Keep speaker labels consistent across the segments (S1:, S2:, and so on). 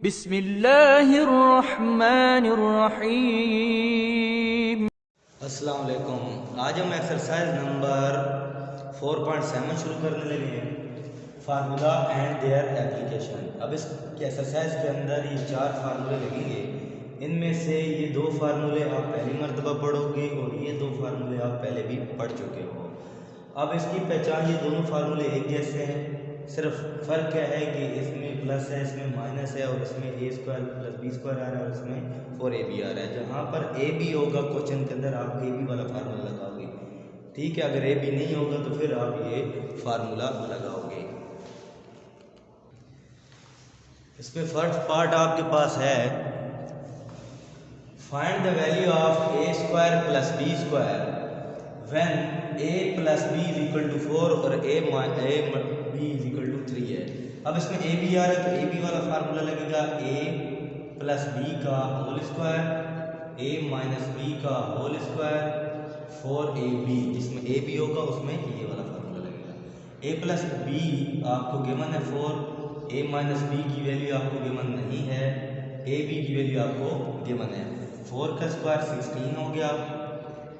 S1: बिस्मिल्लाहिर्रहमानिर्रहीम।
S2: अस्सलाम वालेकुम। आज हम एक्सरसाइज नंबर 4.7 शुरू करने लगे हैं, फार्मूला एंड देयर एप्लीकेशन। अब इस एक्सरसाइज के अंदर ये 4 फार्मूले लगेंगे। इनमें से ये 2 फार्मूले आप पहली मरतबा पढ़ोगे और ये 2 फार्मूले आप पहले भी पढ़ चुके हो। अब इसकी पहचान, ये दोनों फार्मूले एक जैसे हैं, सिर्फ फ़र्क क्या है कि इसमें प्लस है, इसमें माइनस है, और इसमें a square plus b square आ रहा है और इसमें 4ab आ रहा है। जहाँ पर ab होगा क्वेश्चन के अंदर आप ab वाला फार्मूला लगाओगे, ठीक है। अगर ab नहीं होगा तो फिर आप ये फार्मूला लगाओगे। इसमें फर्स्ट पार्ट आपके पास है, find the value of a square plus b square when a plus b is equal to 4 और a b is equal to 3 है। अब इसमें a b आ रहा है तो a b वाला फार्मूला लगेगा a प्लस b का whole square a minus b का होल स्क्वायर 4ab। जिसमें a b होगा उसमें ये वाला फार्मूला लगेगा। a प्लस b आपको गिवन है 4, a माइनस b की वैल्यू आपको गिवन नहीं है, a b की वैल्यू आपको गिवन है। 4 का स्क्वायर 16 हो गया,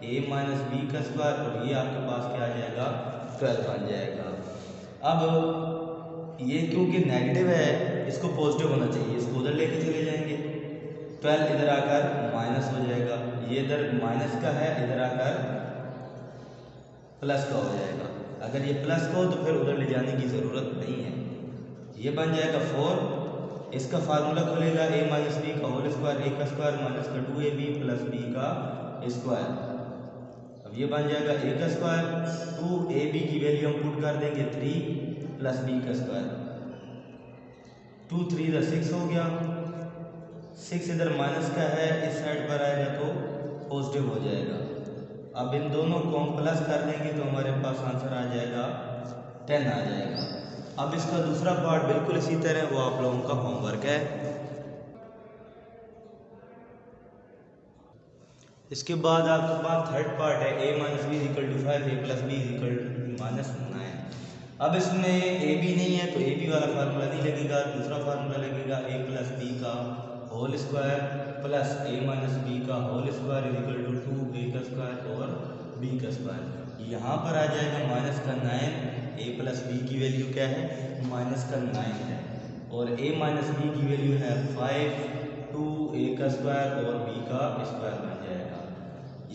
S2: a माइनस बी का स्क्वायर, और ये आपके पास क्या आ जाएगा 12 बन जाएगा। अब ये क्योंकि नेगेटिव है इसको पॉजिटिव होना चाहिए, इसको उधर लेके चले जाएंगे, 12 इधर आकर माइनस हो जाएगा, ये इधर माइनस का है इधर आकर प्लस का हो जाएगा। अगर ये प्लस का हो तो फिर उधर ले जाने की ज़रूरत नहीं है। ये बन जाएगा 4, इसका फार्मूला खुलेगा a माइनस बी का होल स्क्वायर, a का स्क्वायर माइनस का 2ab प्लस b का स्क्वायर। अब ये बन जाएगा a का स्क्वायर, 2ab की वैल्यू हम पुट कर देंगे 3 प्लस b का स्क्वायर, 2 3 6 हो गया, 6 इधर माइनस का है इस साइड पर आएगा तो पॉजिटिव हो जाएगा। अब इन दोनों को हम प्लस कर देंगे तो हमारे पास आंसर आ जाएगा 10 आ जाएगा। अब इसका दूसरा पार्ट बिल्कुल इसी तरह, वो आप लोगों का होमवर्क है। इसके बाद आपके पास थर्ड पार्ट है, a minus B is equal to 5, a plus B is equal to minus 9। अब इसमें a b नहीं है तो a b वाला फार्मूला नहीं लगेगा, दूसरा फार्मूला लगेगा a प्लस बी का whole square plus a minus B का whole square is equal to 2a का स्क्वायर और b का स्क्वायर। यहाँ पर आ जाएगा माइनस का 9, a प्लस बी की वैल्यू क्या है माइनस का 9 है, और a माइनस बी की वैल्यू है 5, 2a का स्क्वायर और b का स्क्वायर बन जाएगा।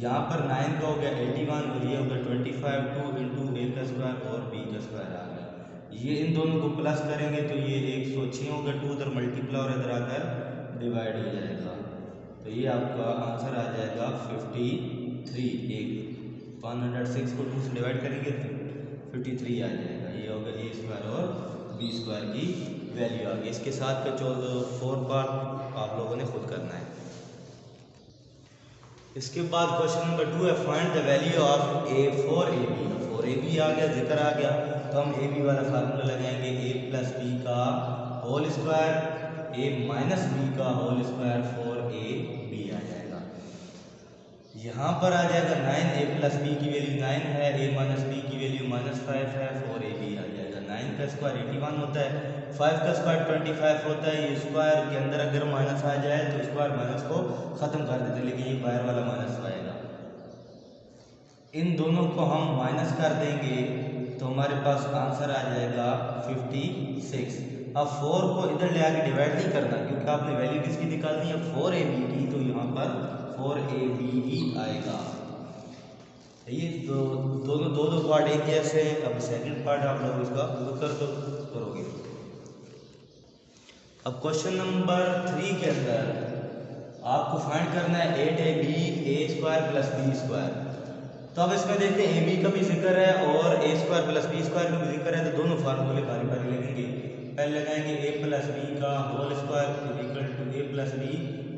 S2: यहाँ पर 9 का हो गया 81 और ये हो गया 25, 2 इंटू a का स्क्वायर और b का स्क्वायर आ गया। ये इन दोनों को प्लस करेंगे तो ये 106 होगा, 2 उधर मल्टीप्लाई और इधर आकर डिवाइड हो जाएगा, तो ये आपका आंसर आ जाएगा 53। 106 को 2 से डिवाइड करेंगे तो 53 आ जाएगा। ये होगा a स्क्वायर और b स्क्वायर की वैल्यू आ गई। इसके साथ का 4 पार्ट आप लोगों ने खुद करना है। इसके बाद क्वेश्चन नंबर 2 है, find the value of a 4ab। 4ab आ गया, जिक्र आ गया तो हम ab वाला फार्मूला लगाएंगे, a प्लस बी का whole square a minus B का होल स्क्वायर 4ab आ जाएगा। यहाँ पर आ जाएगा 9, a प्लस बी की वैल्यू 9 है, a माइनस बी की वैल्यू -5 है, 4ab आ जाएगा। 9 का स्क्वायर 81 होता है, 5 का स्क्वायर 25 होता है। ये स्क्वायर के अंदर अगर माइनस आ जाए तो स्क्वायर माइनस को ख़त्म कर देते, लेकिन ये बाहर वाला माइनस आएगा। इन दोनों को हम माइनस कर देंगे तो हमारे पास आंसर आ जाएगा 56। अब 4 को इधर ले आके डिवाइड नहीं करना क्योंकि आपने वैल्यू किसकी निकालनी है 4ab की, तो यहाँ पर 4ab ही आएगा। ये दोनों दो पार्ट एक जैसे हैं। अब सेकंड पार्ट आप लोग इसका करोगे। अब क्वेश्चन नंबर 3 के अंदर आपको फाइंड करना है 8ab a square plus b square. तो अब इसमें देखते हैं ab का भी जिक्र है और a square plus b square का भी जिक्र है, तो दोनों फार्मूले बारी बारी लगेंगे। पहले लगाएंगे a प्लस बी का whole square is equal to a plus B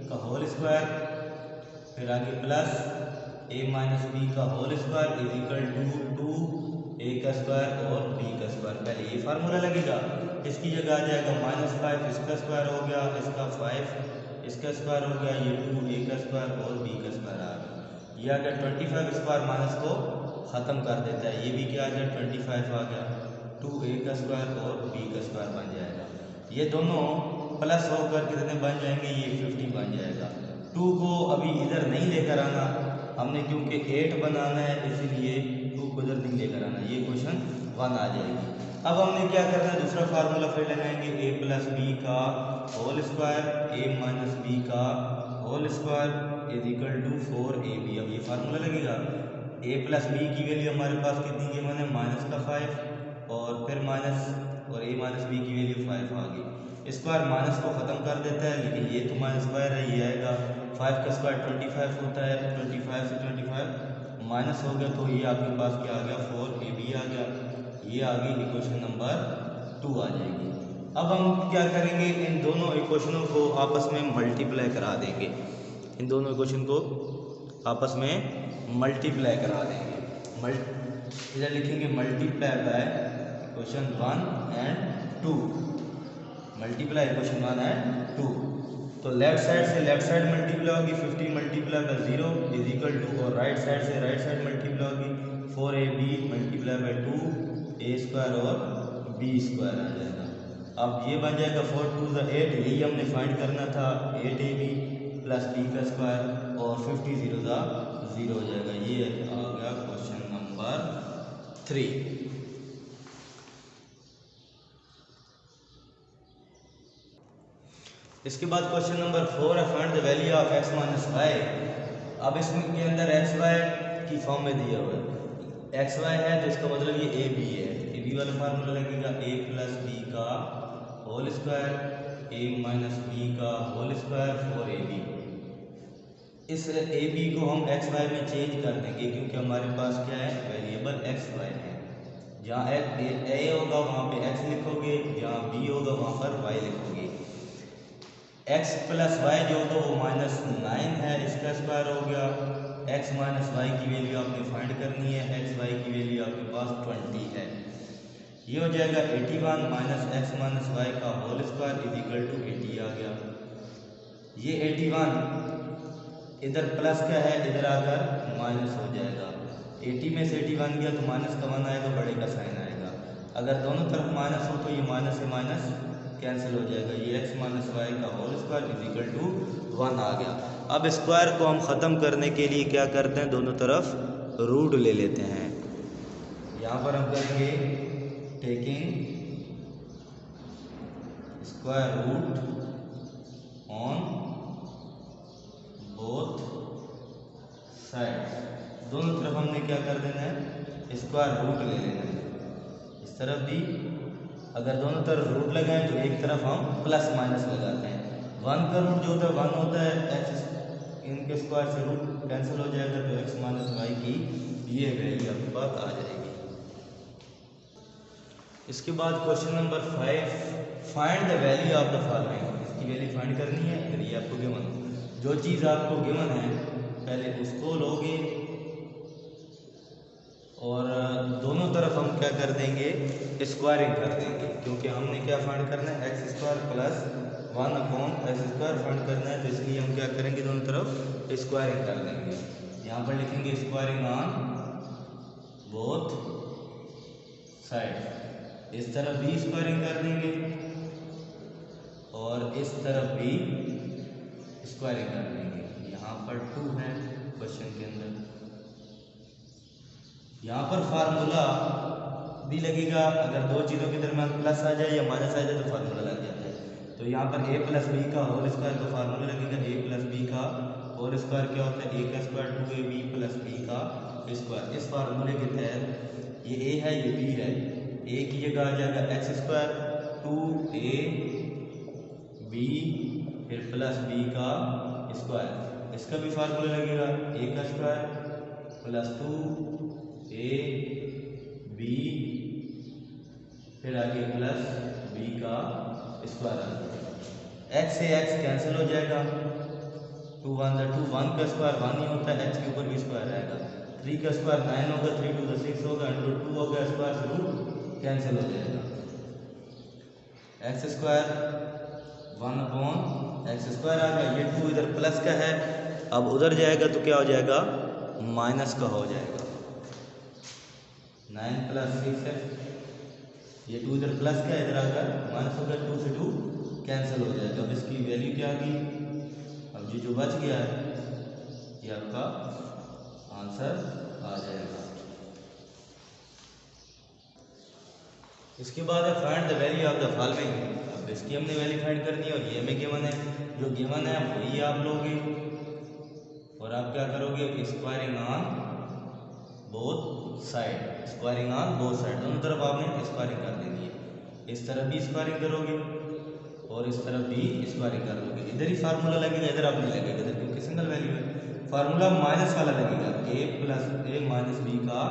S2: का होल स्क्वायर, फिर आगे प्लस a माइनस बी का whole square is equal to 2a का स्क्वायर और b का स्क्वायर। पहले ये फार्मूला लगेगा, इसकी जगह आ जाएगा -5 इसका स्क्वायर हो गया, इसका 5 इसका स्क्वायर हो गया, ये 2a का स्क्वायर और b का स्क्वायर आ गया। ये अगर 25 स्क्वायर माइनस को ख़त्म कर देता है, ये भी क्या आ गया 25 आ गया, 2a का स्क्वायर और b का स्क्वायर बन जाएगा। ये दोनों प्लस होकर कितने बन जाएंगे, ये 50 बन जाएगा। 2 को अभी इधर नहीं लेकर आना हमने, क्योंकि 8 बनाना है, इसीलिए 2 को इधर नहीं लेकर आना, ये क्वेश्चन 1 आ जाएगी। अब हमने क्या करना है, दूसरा फार्मूला फिर लगाएंगे, a प्लस बी का whole square a minus B का whole square is equal to 4ab। अब ये फार्मूला लगेगा, a प्लस बी की वैल्यू हमारे पास कितनी गिवन है, माइनस का 5 और फिर माइनस और a माइनस बी की वैल्यू 5 आ गई। स्क्वायर माइनस को ख़त्म कर देता है, लेकिन ये तो माइनस स्क्वायर है, ये आएगा 5 का स्क्वायर 25 होता है, 25 से 25 माइनस हो गया, तो ये आपके पास क्या आ गया, 4ab आ गया। ये आ गई इक्वेशन नंबर 2 आ जाएगी। अब हम क्या करेंगे, इन दोनों इक्वेशनों को आपस में मल्टीप्लाई करा देंगे, इन दोनों इक्वेशन को आपस में मल्टीप्लाई करा देंगे। इधर लिखेंगे multiply by equation 1 and 2, multiply equation 1 and 2। तो लेफ्ट साइड से लेफ्ट साइड मल्टीप्लाई होगी, 50 multiply by 0 is equal to, और राइट साइड से राइट साइड मल्टीप्लाई होगी, 4ab multiply by 2 a square और b स्क्वायर आ जाएगा। अब ये बन जाएगा 4 2 8, यही हमने फाइंड करना था, 8ab प्लस b का स्क्वायर और 50 0 हो जाएगा। ये आ गया क्वेश्चन नंबर 3। इसके बाद क्वेश्चन नंबर 4 है, find the value of x minus Y. अब इसमें के अंदर एक्स वाई की फॉर्म में दिया हुआ है, एक्स वाई है तो इसका मतलब ये ए बी है, ए बी वाला फार्मूला लगेगा a प्लस बी का whole square a minus B का होल स्क्वायर 4ab। इस ए बी को हम एक्स वाई में चेंज कर देंगे, क्योंकि हमारे पास क्या है, वेरिएबल एक्स वाई है। जहाँ ए होगा वहाँ पे x लिखोगे, जहाँ b होगा वहाँ पर y लिखोगे। x प्लस वाई जो होगा वो -9 है, इसका स्क्वायर हो गया। x माइनस वाई की वैल्यू आपने फाइंड करनी है, x वाई की वैल्यू आपके पास 20 है। ये हो जाएगा 81 माइनस एक्स माइनस वाई का whole square is equal to 80 आ गया। ये 81 इधर प्लस का है, इधर आकर माइनस हो जाएगा। 80 में से 81 गया तो माइनस का 1 आएगा, बड़े का साइन आएगा। अगर दोनों तरफ माइनस हो तो ये माइनस से माइनस कैंसिल हो जाएगा। ये एक्स माइनस वाई का whole square is equal to 1 आ गया। अब स्क्वायर को हम ख़त्म करने के लिए क्या करते हैं, दोनों तरफ रूट ले लेते हैं। यहाँ पर हम करेंगे taking square root on both side. दोनों तरफ हमने क्या कर देना है, स्क्वायर रूट ले लेना है। इस तरफ भी अगर दोनों तरफ रूट लगाएं तो एक तरफ हम प्लस माइनस लगाते हैं। 1 का रूट जो होता है 1 होता है, एक्स इनके स्क्वायर से रूट कैंसिल हो जाएगा, तो एक्स माइनस वाई की ये वैल्यू आपके पास आ जाएगी। इसके बाद question number 5, find the value of the following. इसकी वैल्यू फाइंड करनी है। अगर ये आपको गिवन हो, जो चीज़ आपको गिवन है पहले उसको लोगे और दोनों तरफ हम क्या कर देंगे, स्क्वायरिंग कर देंगे, क्योंकि हमने क्या फाइंड करना है, x square plus 1 upon X square find करना है। तो इसलिए हम क्या करेंगे, दोनों तरफ स्क्वायरिंग कर देंगे। यहाँ पर लिखेंगे स्क्वायरिंग ऑन बोथ साइड। इस तरफ भी स्क्वायरिंग कर देंगे और इस तरफ भी स्क्वायरिंग कर देंगे। यहाँ पर 2 है क्वेश्चन के अंदर। यहाँ पर फार्मूला भी लगेगा, अगर दो चीज़ों के दरम्यान प्लस आ जाए या माइनस आ जाए तो फार्मूला लग जाता है। तो यहाँ पर a प्लस बी का होल स्क्वायर का फार्मूला लगेगा। a प्लस बी का होल स्क्वायर क्या होता है, a का स्क्वायर 2ab प्लस b का स्क्वायर। इस फार्मूले के तहत ये a है, ये b है, a की जगह आ जाएगा एक्स स्क्वायर 2ab फिर प्लस b का स्क्वायर। इसका भी फार्मूला लगेगा, a का स्क्वायर प्लस 2ab फिर आगे प्लस b का स्क्वायर आ जाएगा। x से x कैंसिल हो जाएगा, 2 1 2, 1 का स्क्वायर 1 ही होता है, x के ऊपर भी स्क्वायर आएगा। 3 का स्क्वायर 9 होगा, 3 2 6 होगा, अंडर 2 हो गया, स्क्वायर से रूट कैंसिल हो जाएगा। X square 1 upon X square आ गया। ये 2 इधर प्लस का है, अब उधर जाएगा तो क्या हो जाएगा, माइनस का हो जाएगा। 9 + 6 है, ये 2 इधर प्लस का, इधर आकर माइनस हो गया, 2 से 2 कैंसिल हो जाएगा। अब इसकी वैल्यू क्या आ गई, अब ये जो बच गया है ये आपका आंसर आ जाएगा। इसके बाद है find the value of the following. अब इसकी हमने वैल्यू फाइंड करनी है और ये हमें गिवन है, जो गिवन है वही आप लोगे और आप क्या करोगे, squaring on both side, squaring on both side, दोनों तरफ आपने स्क्वायरिंग कर देनी है। इस तरफ भी स्क्वायरिंग करोगे और इस तरफ भी स्क्वायरिंग कर दोगे। इधर ही फार्मूला लगेगा, इधर आप नहीं लगेगा इधर, क्योंकि सिंगल वैल्यू है। फार्मूला माइनस वाला लगेगा, a plus a minus B का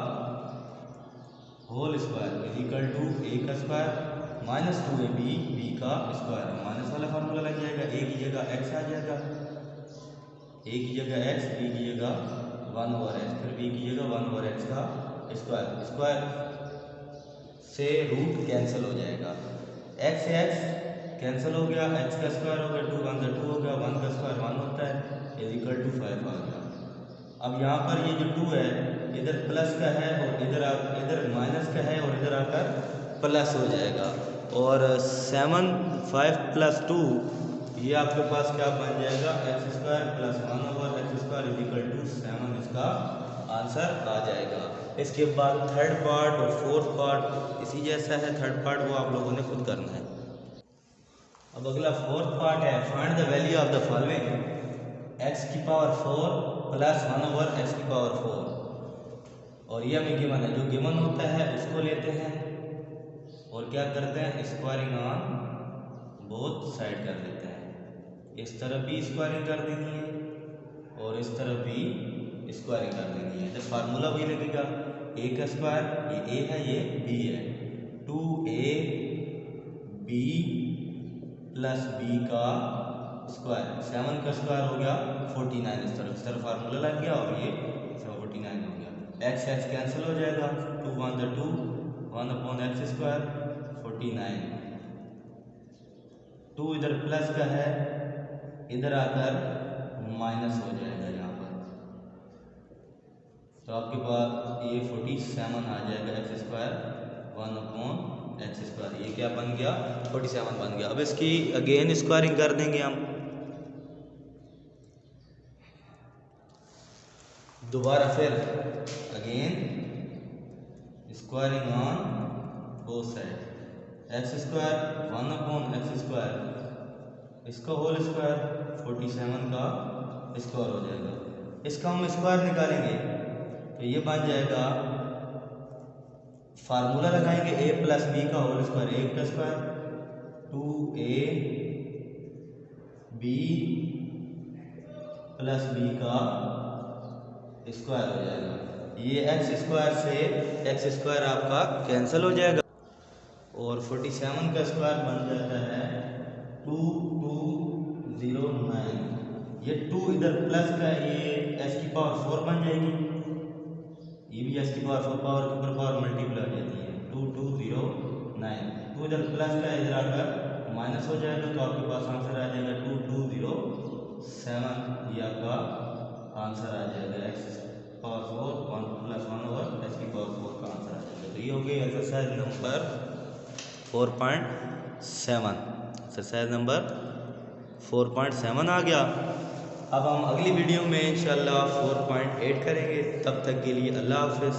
S2: whole square is equal to a का स्क्वायर माइनस 2ab b का स्क्वायर। माइनस वाला फार्मूला लग जाएगा, a की जगह x आ जाएगा, a की जगह x, b की जगह 1/x, फिर b की जगह 1/x का स्क्वायर। स्क्वायर से रूट कैंसिल हो जाएगा, x से x कैंसिल हो गया, x का स्क्वायर हो गया, 2 1 2 हो गया, 1 का स्क्वायर 1 होता है, इज इक्वल टू 5 आ गया। अब यहाँ पर ये जो 2 है इधर प्लस का है और इधर माइनस का है और इधर आकर प्लस हो जाएगा। और 7 5 प्लस 2 ये आपके पास क्या बन जाएगा, X square plus 1/x square is equal to 7, इसका आंसर आ जाएगा। इसके बाद थर्ड पार्ट और फोर्थ पार्ट इसी जैसा है, थर्ड पार्ट वो आप लोगों ने खुद करना है। अब अगला फोर्थ पार्ट है find the value of the following x की पावर 4 प्लस 1/x की पावर 4। और ये हमें गिवन है, जो गिवन होता है उसको लेते हैं और क्या करते हैं, स्क्वायरिंग ऑन बोथ साइड कर देते हैं। इस तरफ भी स्क्वायरिंग कर देनी है और इस तरफ भी स्क्वायरिंग कर देनी है। तो फार्मूला वही लगेगा, a का स्क्वायर, ये a है ये b है, 2ab प्लस b का स्क्वायर, 7 का स्क्वायर हो गया 49, इस तरफ फार्मूला लग गया और ये 49 हो गया। x x कैंसिल हो जाएगा, 2 1 2 1/x स्क्वायर 49, 2 इधर प्लस का है, इधर आकर माइनस हो जाएगा यहाँ पर, तो आपके पास ये 47 आ जाएगा, x स्क्वायर 1/x स्क्वायर, ये क्या बन गया 47 बन गया। अब इसकी अगेन स्क्वायरिंग कर देंगे हम, दोबारा फिर again squaring on both side, x square 1/x square, इसका होल स्क्वायर 47 का स्क्वायर हो जाएगा। इसका हम स्क्वायर निकालेंगे तो ये बन जाएगा, फार्मूला लगाएंगे a प्लस बी का होल स्क्वायर, a का स्क्वायर 2ab प्लस b का स्क्वायर हो जाएगा। ये एक्स स्क्वायर से एक्स स्क्वायर आपका कैंसिल हो जाएगा और 47 का स्क्वायर बन जाता है 2209। ये 2 इधर प्लस का, ये एच की पावर 4 बन जाएगी, ये भी एच की पावर 4 पावर के ऊपर पावर मल्टीप्लाई हो जाती है, 2209। 2 इधर प्लस का, इधर आकर माइनस हो जाएगा, तो आपके पास आंसर आ जाएगा 2207, ये आपका आंसर आ जाएगा। एक्स पावर 4 1 प्लस 1/x की पावर 4 का आंसर आ जाएगा। तो ये हो गई एक्सरसाइज नंबर 4.7, एक्सरसाइज नंबर 4.7 आ गया। अब हम अगली वीडियो में इंशाल्लाह 4.8 करेंगे। तब तक के लिए अल्लाह हाफिज़।